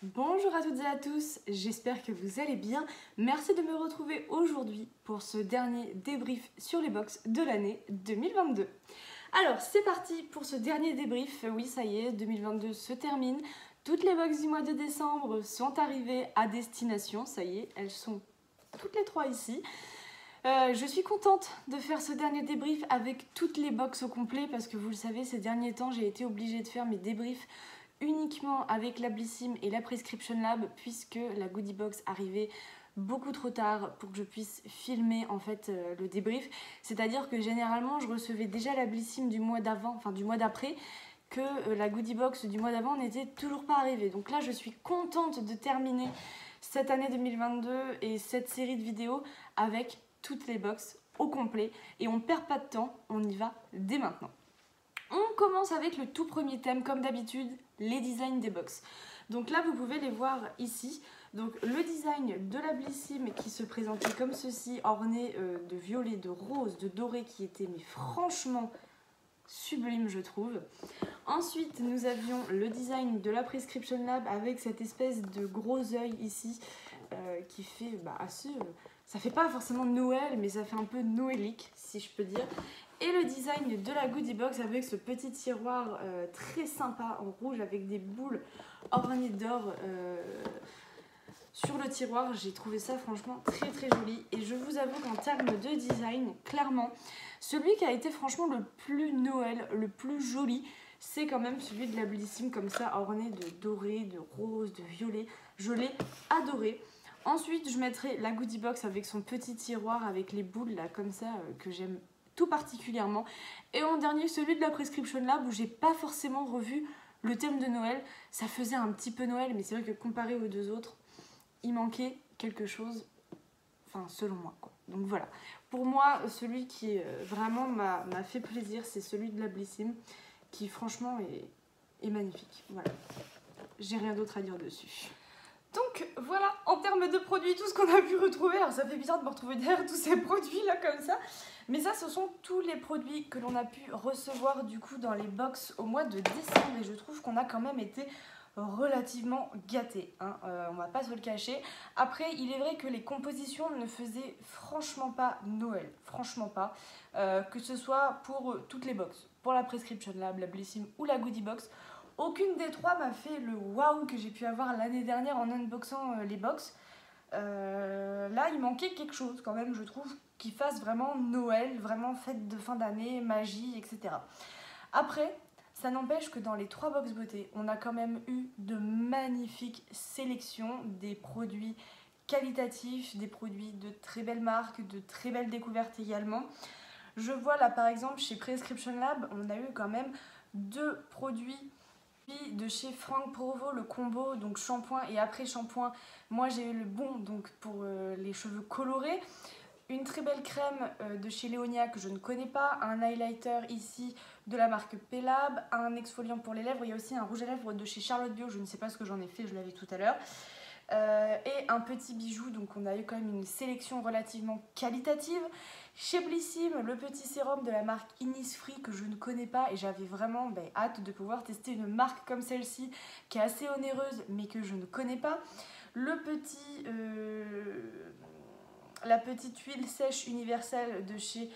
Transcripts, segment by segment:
Bonjour à toutes et à tous, j'espère que vous allez bien. Merci de me retrouver aujourd'hui pour ce dernier débrief sur les box de l'année 2022. Alors c'est parti pour ce dernier débrief. Oui, ça y est, 2022 se termine. Toutes les box du mois de décembre sont arrivées à destination. Ça y est, elles sont toutes les trois ici. Je suis contente de faire ce dernier débrief avec toutes les box au complet parce que vous le savez, ces derniers temps, j'ai été obligée de faire mes débriefs uniquement avec la Blissim et la Prescription Lab puisque la Goodie Box arrivait beaucoup trop tard pour que je puisse filmer en fait le débrief. C'est-à-dire que généralement, je recevais déjà la Blissim du mois d'avant, enfin du mois d'après, que la Goodie Box du mois d'avant n'était toujours pas arrivée. Donc là, je suis contente de terminer cette année 2022 et cette série de vidéos avec toutes les box au complet et on perd pas de temps, on y va dès maintenant. On commence avec le tout premier thème comme d'habitude, les designs des box. Donc là vous pouvez les voir ici. Donc le design de la Blissim qui se présentait comme ceci, orné de violet, de rose, de doré qui était mais franchement sublime je trouve. Ensuite nous avions le design de la Prescription Lab avec cette espèce de gros œil ici qui fait assez... ça fait pas forcément Noël mais ça fait un peu noëlique si je peux dire. Et le design de la Goodie Box avec ce petit tiroir très sympa en rouge avec des boules ornées d'or sur le tiroir. J'ai trouvé ça franchement très très joli. Et je vous avoue qu'en termes de design, clairement, celui qui a été franchement le plus Noël, le plus joli, c'est quand même celui de la Blissim comme ça, orné de doré, de rose, de violet. Je l'ai adoré. Ensuite, je mettrai la Goodie Box avec son petit tiroir avec les boules là comme ça que j'aime tout particulièrement. Et en dernier, celui de la Prescription Lab où j'ai pas forcément revu le thème de Noël. Ça faisait un petit peu Noël, mais c'est vrai que comparé aux deux autres, il manquait quelque chose, enfin selon moi quoi. Donc voilà, pour moi, celui qui vraiment m'a fait plaisir, c'est celui de la Blissim, qui franchement est magnifique. Voilà, j'ai rien d'autre à dire dessus. Donc voilà, en termes de produits, tout ce qu'on a pu retrouver. Alors ça fait bizarre de me retrouver derrière tous ces produits là comme ça. Mais ça, ce sont tous les produits que l'on a pu recevoir du coup dans les box au mois de décembre. Et je trouve qu'on a quand même été relativement gâtés, hein. On va pas se le cacher. Après, il est vrai que les compositions ne faisaient franchement pas Noël. Franchement pas. Que ce soit pour toutes les box. Pour la Prescription Lab, la Blissim ou la Goodie Box. Aucune des trois m'a fait le waouh que j'ai pu avoir l'année dernière en unboxant les box. Là, il manquait quelque chose quand même, je trouve, qui fasse vraiment Noël, vraiment fête de fin d'année, magie, etc. Après, ça n'empêche que dans les trois box beauté, on a quand même eu de magnifiques sélections, des produits qualitatifs, des produits de très belles marques, de très belles découvertes également. Je vois là par exemple chez Prescription Lab, on a eu quand même deux produits de chez Franck Provo, le combo donc shampoing et après shampoing. Moi j'ai eu le bon donc pour les cheveux colorés, une très belle crème de chez Léonia que je ne connais pas, un highlighter ici de la marque Pelab, un exfoliant pour les lèvres. Il y a aussi un rouge à lèvres de chez Charlotte Bio, je ne sais pas ce que j'en ai fait, je l'avais tout à l'heure. Et un petit bijou, donc on a eu quand même une sélection relativement qualitative. Chez Blissim, le petit sérum de la marque Innisfree que je ne connais pas et j'avais vraiment hâte de pouvoir tester une marque comme celle-ci qui est assez onéreuse mais que je ne connais pas. Le petit, la petite huile sèche universelle de chez...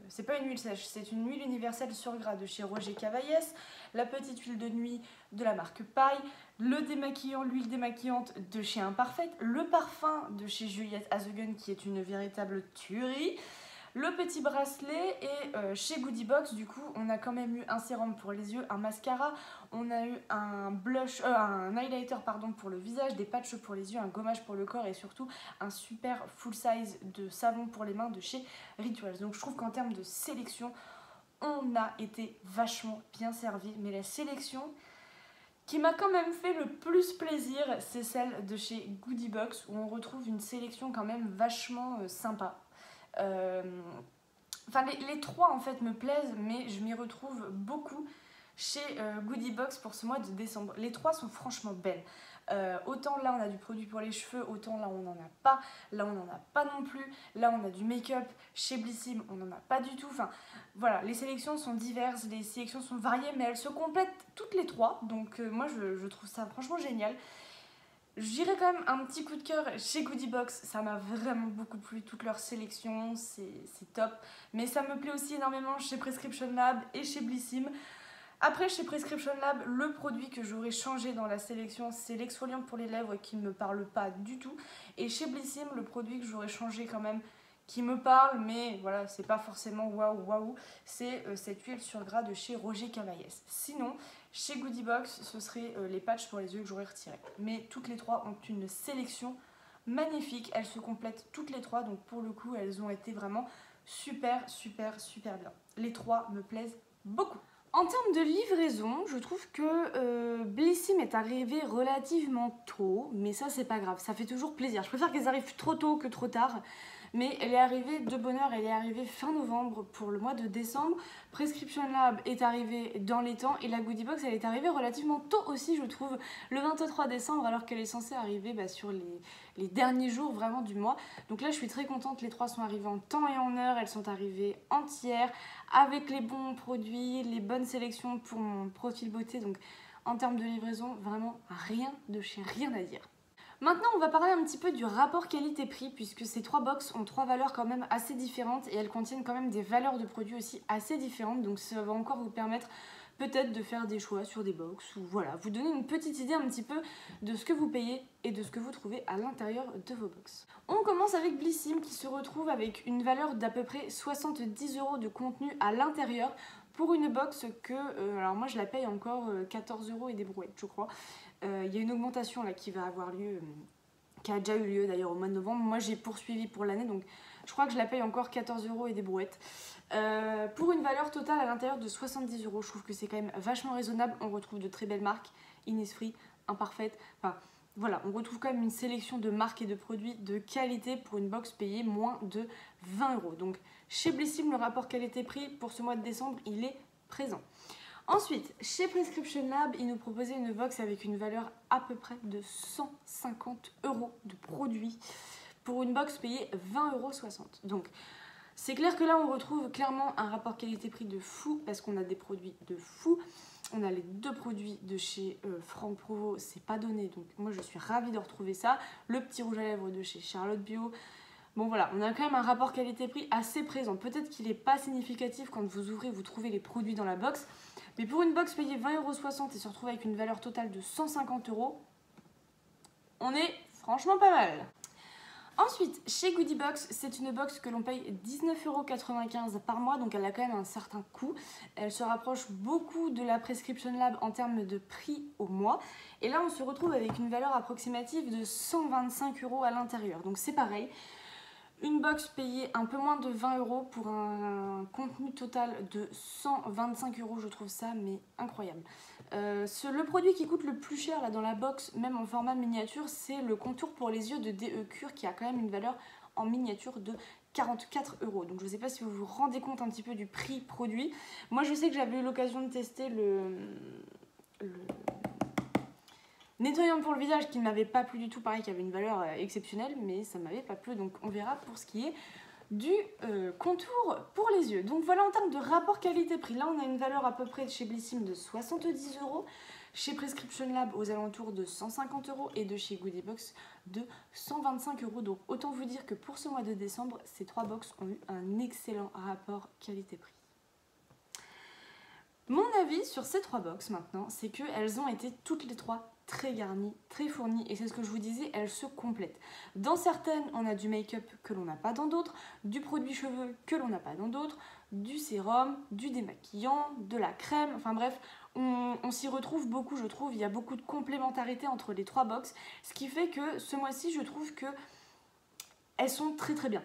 c'est pas une huile sèche, c'est une huile universelle sur gras de chez Roger Cavaillès. La petite huile de nuit de la marque Paille. Le démaquillant, l'huile démaquillante de chez Imparfait. Le parfum de chez Juliette Azogun qui est une véritable tuerie. Le petit bracelet et chez Goodie Box, du coup, on a quand même eu un sérum pour les yeux, un mascara, on a eu un blush, un highlighter pardon pour le visage, des patchs pour les yeux, un gommage pour le corps et surtout un super full size de savon pour les mains de chez Rituals. Donc je trouve qu'en termes de sélection, on a été vachement bien servi, mais la sélection qui m'a quand même fait le plus plaisir, c'est celle de chez Goodie Box où on retrouve une sélection quand même vachement sympa. Enfin les trois en fait me plaisent mais je m'y retrouve beaucoup chez Goodie Box pour ce mois de décembre. Les trois sont franchement belles. Autant là on a du produit pour les cheveux, autant là on n'en a pas, là on n'en a pas non plus, là on a du make-up, chez Blissim on n'en a pas du tout, enfin voilà, les sélections sont diverses, les sélections sont variées mais elles se complètent toutes les trois, donc moi je trouve ça franchement génial. J'irai quand même un petit coup de cœur chez Goodie Box, ça m'a vraiment beaucoup plu, toute leur sélection, c'est top, mais ça me plaît aussi énormément chez Prescription Lab et chez Blissim. Après, chez Prescription Lab, le produit que j'aurais changé dans la sélection, c'est l'exfoliant pour les lèvres qui ne me parle pas du tout. Et chez Blissim, le produit que j'aurais changé quand même, qui me parle, mais voilà, c'est pas forcément waouh waouh, c'est cette huile sur gras de chez Roger Cavaillès. Sinon, chez Goodie Box, ce serait les patchs pour les yeux que j'aurais retirés. Mais toutes les trois ont une sélection magnifique, elles se complètent toutes les trois, donc pour le coup, elles ont été vraiment super bien. Les trois me plaisent beaucoup. En termes de livraison, je trouve que Blissim est arrivé relativement tôt, mais ça c'est pas grave, ça fait toujours plaisir. Je préfère qu'elles arrivent trop tôt que trop tard, mais elle est arrivée de bonne heure, elle est arrivée fin novembre pour le mois de décembre. Prescription Lab est arrivée dans les temps et la Goodie Box elle est arrivée relativement tôt aussi je trouve, le 23 décembre alors qu'elle est censée arriver sur les derniers jours vraiment du mois. Donc là je suis très contente, les trois sont arrivées en temps et en heure, elles sont arrivées entières, avec les bons produits, les bonnes sélections pour mon profil beauté, donc en termes de livraison, vraiment rien de chez rien à dire. Maintenant, on va parler un petit peu du rapport qualité-prix, puisque ces trois box ont trois valeurs quand même assez différentes et elles contiennent quand même des valeurs de produits aussi assez différentes, donc ça va encore vous permettre peut-être de faire des choix sur des box ou voilà, vous donner une petite idée un petit peu de ce que vous payez et de ce que vous trouvez à l'intérieur de vos box. On commence avec Blissim qui se retrouve avec une valeur d'à peu près 70 € de contenu à l'intérieur pour une box que, alors moi je la paye encore 14 € et des brouettes je crois. Il y a une augmentation là qui va avoir lieu, qui a déjà eu lieu d'ailleurs au mois de novembre. Moi j'ai poursuivi pour l'année donc je crois que je la paye encore 14 € et des brouettes. Pour une valeur totale à l'intérieur de 70 €, je trouve que c'est quand même vachement raisonnable. On retrouve de très belles marques, Innisfree, Imparfaite, enfin voilà, on retrouve quand même une sélection de marques et de produits de qualité pour une box payée moins de 20 €. Donc chez Blissim, le rapport qualité-prix pour ce mois de décembre, il est présent. Ensuite, chez Prescription Lab, ils nous proposaient une box avec une valeur à peu près de 150 € de produits pour une box payée 20,60 €. Donc, c'est clair que là, on retrouve clairement un rapport qualité-prix de fou parce qu'on a des produits de fou. On a les deux produits de chez Franck Provo, c'est pas donné, donc moi je suis ravie de retrouver ça. Le petit rouge à lèvres de chez Charlotte Bio. Bon voilà, on a quand même un rapport qualité-prix assez présent. Peut-être qu'il n'est pas significatif quand vous ouvrez, vous trouvez les produits dans la box. Mais pour une box payée 20,60 € et se retrouver avec une valeur totale de 150 €, on est franchement pas mal. Ensuite, chez Goodie Box, c'est une box que l'on paye 19,95 € par mois, donc elle a quand même un certain coût. Elle se rapproche beaucoup de la Prescription Lab en termes de prix au mois. Et là, on se retrouve avec une valeur approximative de 125 € à l'intérieur. Donc c'est pareil. Une box payée un peu moins de 20 € pour un contenu total de 125 €, je trouve ça mais incroyable. Le produit qui coûte le plus cher là dans la box, même en format miniature, c'est le contour pour les yeux de DE Cure qui a quand même une valeur en miniature de 44 €. Donc je ne sais pas si vous vous rendez compte un petit peu du prix produit. Moi je sais que j'avais eu l'occasion de tester le nettoyant pour le visage qui ne m'avait pas plu du tout, pareil, qui avait une valeur exceptionnelle, mais ça ne m'avait pas plu, donc on verra pour ce qui est du contour pour les yeux. Donc voilà en termes de rapport qualité-prix, là on a une valeur à peu près chez Blissim de 70 €, chez Prescription Lab aux alentours de 150 € et de chez Goodie Box de 125 €. Donc autant vous dire que pour ce mois de décembre, ces trois box ont eu un excellent rapport qualité-prix. Mon avis sur ces trois box maintenant, c'est qu'elles ont été toutes les trois très garnies, très fournies, et c'est ce que je vous disais, elles se complètent. Dans certaines, on a du make-up que l'on n'a pas dans d'autres, du produit cheveux que l'on n'a pas dans d'autres, du sérum, du démaquillant, de la crème, enfin bref, on s'y retrouve beaucoup, je trouve. Il y a beaucoup de complémentarité entre les trois box, ce qui fait que ce mois-ci, je trouve que elles sont très très bien.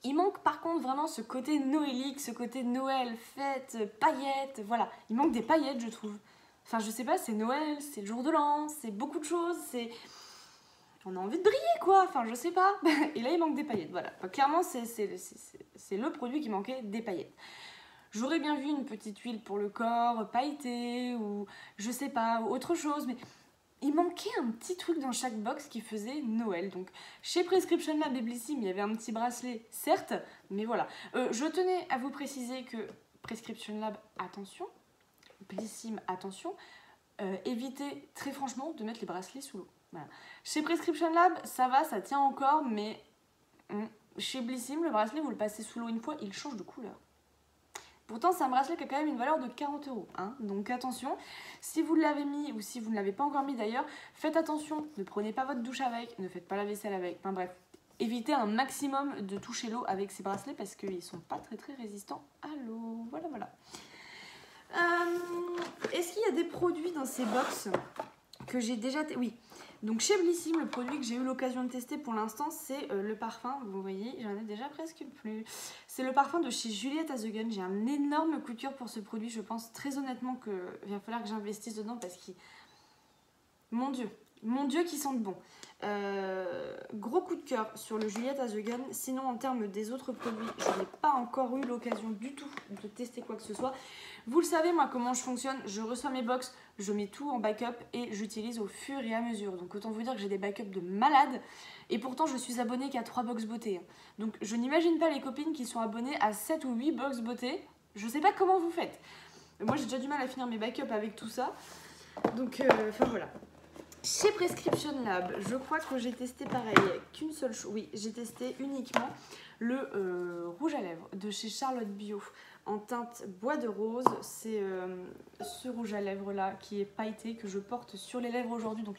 Il manque par contre vraiment ce côté noélique, ce côté Noël, fête, paillettes, voilà. Il manque des paillettes, je trouve. Enfin, je sais pas, c'est Noël, c'est le jour de l'an, c'est beaucoup de choses, c'est... On a envie de briller, quoi, enfin, je sais pas. Et là, il manque des paillettes, voilà. Enfin, clairement, c'est le produit qui manquait, des paillettes. J'aurais bien vu une petite huile pour le corps, pailletée ou je sais pas, autre chose, mais il manquait un petit truc dans chaque box qui faisait Noël. Donc chez Prescription Lab et Blissim, il y avait un petit bracelet, certes, mais voilà. Je tenais à vous préciser que Prescription Lab, attention, Blissim, attention, évitez très franchement de mettre les bracelets sous l'eau. Voilà. Chez Prescription Lab, ça va, ça tient encore, mais chez Blissim, le bracelet, vous le passez sous l'eau une fois, il change de couleur. Pourtant, c'est un bracelet qui a quand même une valeur de 40 €. Hein. Donc attention, si vous l'avez mis ou si vous ne l'avez pas encore mis d'ailleurs, faites attention, ne prenez pas votre douche avec, ne faites pas la vaisselle avec. Enfin bref, évitez un maximum de toucher l'eau avec ces bracelets parce qu'ils ne sont pas très résistants à l'eau. Voilà, voilà. Est-ce qu'il y a des produits dans ces box que j'ai déjà... Oui. Donc chez Blissim, le produit que j'ai eu l'occasion de tester pour l'instant, c'est le parfum. Vous voyez, j'en ai déjà presque plus. C'est le parfum de chez Juliette Azegun. J'ai un énorme coup de cœur pour ce produit. Je pense très honnêtement qu'il va falloir que j'investisse dedans parce qu'il... Mon Dieu qui sent bon. Gros coup de cœur sur le Juliette Azegun. Sinon, en termes des autres produits, je n'ai pas encore eu l'occasion du tout de tester quoi que ce soit. Vous le savez, moi, comment je fonctionne. Je reçois mes box, je mets tout en backup et j'utilise au fur et à mesure. Donc, autant vous dire que j'ai des backups de malade. Et pourtant, je suis abonnée qu'à 3 box beauté. Donc, je n'imagine pas les copines qui sont abonnées à 7 ou 8 box beauté. Je sais pas comment vous faites. Moi, j'ai déjà du mal à finir mes backups avec tout ça. Donc, enfin voilà. Chez Prescription Lab, je crois que j'ai testé pareil, qu'une seule chose. Oui, j'ai testé uniquement le rouge à lèvres de chez Charlotte Bio en teinte bois de rose. C'est ce rouge à lèvres là qui est pailleté que je porte sur les lèvres aujourd'hui. Donc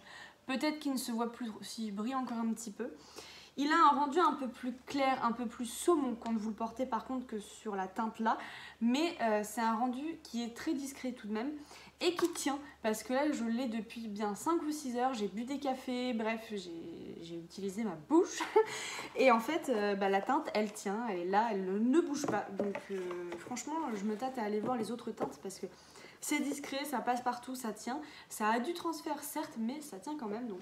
peut-être qu'il ne se voit plus, s'il brille encore un petit peu. Il a un rendu un peu plus clair, un peu plus saumon quand vous le portez par contre que sur la teinte là. Mais c'est un rendu qui est très discret tout de même et qui tient. Parce que là je l'ai depuis bien 5 ou 6 heures. J'ai bu des cafés, bref j'ai utilisé ma bouche. Et en fait la teinte elle tient, elle est là, elle ne bouge pas. Donc franchement je me tâte à aller voir les autres teintes parce que c'est discret, ça passe partout, ça tient. Ça a du transfert certes mais ça tient quand même donc...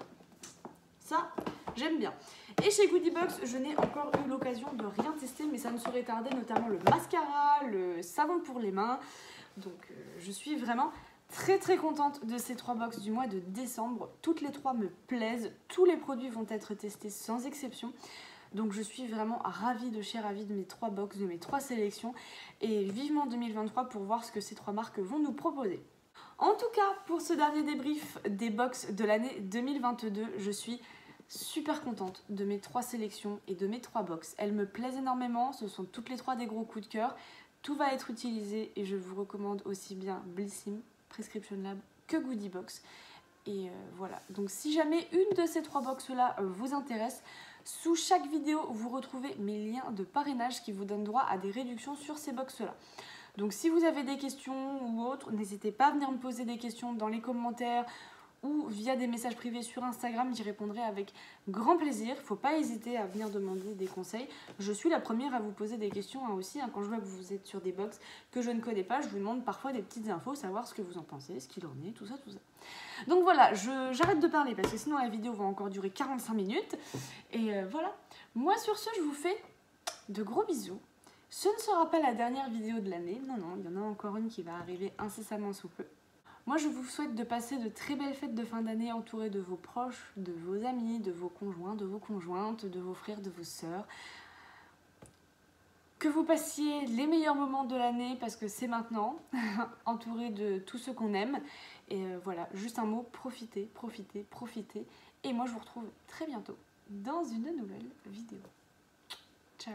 Ça, j'aime bien. Et chez Goodiebox, je n'ai encore eu l'occasion de rien tester, mais ça ne saurait tarder, notamment le mascara, le savon pour les mains. Donc, je suis vraiment très contente de ces 3 box du mois de décembre. Toutes les 3 me plaisent. Tous les produits vont être testés sans exception. Donc, je suis vraiment ravie de mes 3 box, de mes 3 sélections. Et vivement 2023 pour voir ce que ces 3 marques vont nous proposer. En tout cas, pour ce dernier débrief des box de l'année 2022, je suis super contente de mes 3 sélections et de mes 3 box. Elles me plaisent énormément, ce sont toutes les 3 des gros coups de cœur. Tout va être utilisé et je vous recommande aussi bien Blissim, Prescription Lab que Goodiebox. Et voilà, donc si jamais une de ces 3 box-là vous intéresse, sous chaque vidéo, vous retrouvez mes liens de parrainage qui vous donnent droit à des réductions sur ces box-là. Donc si vous avez des questions ou autres, n'hésitez pas à venir me poser des questions dans les commentaires ou via des messages privés sur Instagram, j'y répondrai avec grand plaisir. Il ne faut pas hésiter à venir demander des conseils. Je suis la première à vous poser des questions aussi. Quand je vois que vous êtes sur des box que je ne connais pas, je vous demande parfois des petites infos, savoir ce que vous en pensez, ce qu'il en est, tout ça. Donc voilà, j'arrête de parler parce que sinon la vidéo va encore durer 45 minutes. Et voilà, moi sur ce, je vous fais de gros bisous. Ce ne sera pas la dernière vidéo de l'année, non, il y en a encore une qui va arriver incessamment sous peu. Moi, je vous souhaite de passer de très belles fêtes de fin d'année entourées de vos proches, de vos amis, de vos conjoints, de vos conjointes, de vos frères, de vos sœurs. Que vous passiez les meilleurs moments de l'année parce que c'est maintenant, entouré de tous ceux qu'on aime. Et voilà, juste un mot, profitez. Et moi, je vous retrouve très bientôt dans une nouvelle vidéo. Ciao!